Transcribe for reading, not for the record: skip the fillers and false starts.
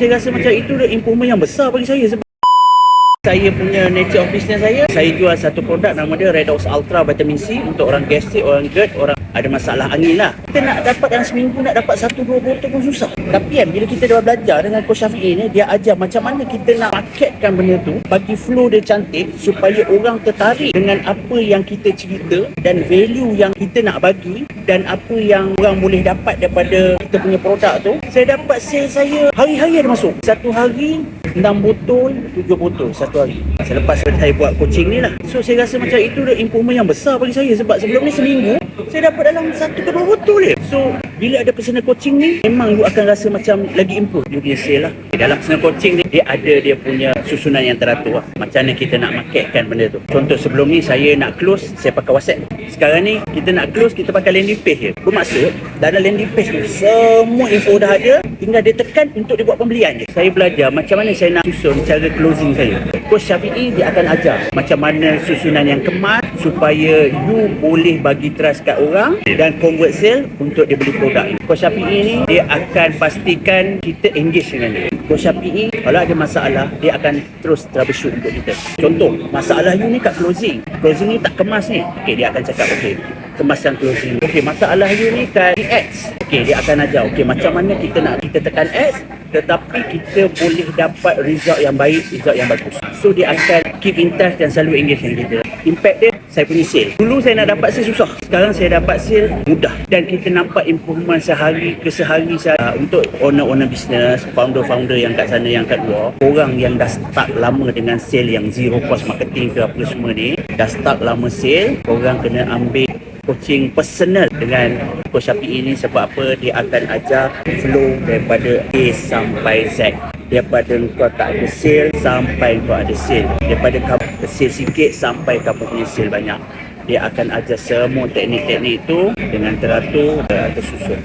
saya rasa macam itu improvement yang besar bagi saya. Sebab saya punya nature of business saya jual satu produk nama dia Redox Ultra Vitamin C untuk orang gastrik, orang GERD, orang ada masalah angin lah. Kita nak dapat dalam seminggu nak dapat 1-2 botol pun susah. Tapi kan bila kita dah belajar dengan Coach Syafiee ni, dia ajar macam mana kita nak marketkan benda tu, bagi flow dia cantik supaya orang tertarik dengan apa yang kita cerita dan value yang kita nak bagi dan apa yang orang boleh dapat daripada kita punya produk tu. Saya dapat sale saya hari-hari ada masuk. Satu hari 6 botol, 7 botol satu hari. Selepas saya buat coaching ni lah. So saya rasa macam itu improvement yang besar bagi saya. Sebab sebelum ni seminggu saya dapat dalam 1-2 botol je. So bila ada personal coaching ni, memang you akan rasa macam lagi improve you punya sale lah. Dalam personal coaching ni, dia ada dia punya susunan yang teratur lah. Macam mana kita nak marketkan benda tu. Contoh sebelum ni saya nak close, saya pakai WhatsApp. Sekarang ni kita nak close, kita pakai landing page je. Bermaksud dalam landing page tu semua info dah ada, tinggal dia tekan untuk dia buat pembelian je. Saya belajar macam mana saya nak susun cara closing saya. Coach Syafiee dia akan ajar macam mana susunan yang kemas supaya you boleh bagi trust kat orang dan convert sale untuk dia beli produk ni. Coach Syafiee ni dia akan pastikan kita engage dengan dia. Coach Syafiee kalau ada masalah dia akan terus troubleshoot untuk kita. Contoh masalah you ni kat closing ni tak kemas ni. Okey, dia akan cakap okey, kemaskan closing. Okey, masalah you ni kat ads. Okey, dia akan ajar okey macam mana kita tekan ads tetapi kita boleh dapat result yang baik, result yang bagus. So dia akan keep in touch dan selalu engage dengan kita. Impact dia, saya punya sale. Dulu saya nak dapat sale susah. Sekarang saya dapat sale mudah. Dan kita nampak improvement sehari ke sehari untuk owner-owner business, founder-founder yang kat sana, yang kat luar. Orang yang dah start lama dengan sale yang zero cost marketing ke apa semua ni, dah start lama sale, orang kena ambil coaching personal dengan Coach Syafiee ini. Sebab apa? Dia akan ajar flow daripada A sampai Z. Daripada kau tak ada sale sampai kau ada sale. Daripada kau sale sikit sampai kau punya sale banyak. Dia akan ajar semua teknik-teknik itu dengan teratur dan tersusun.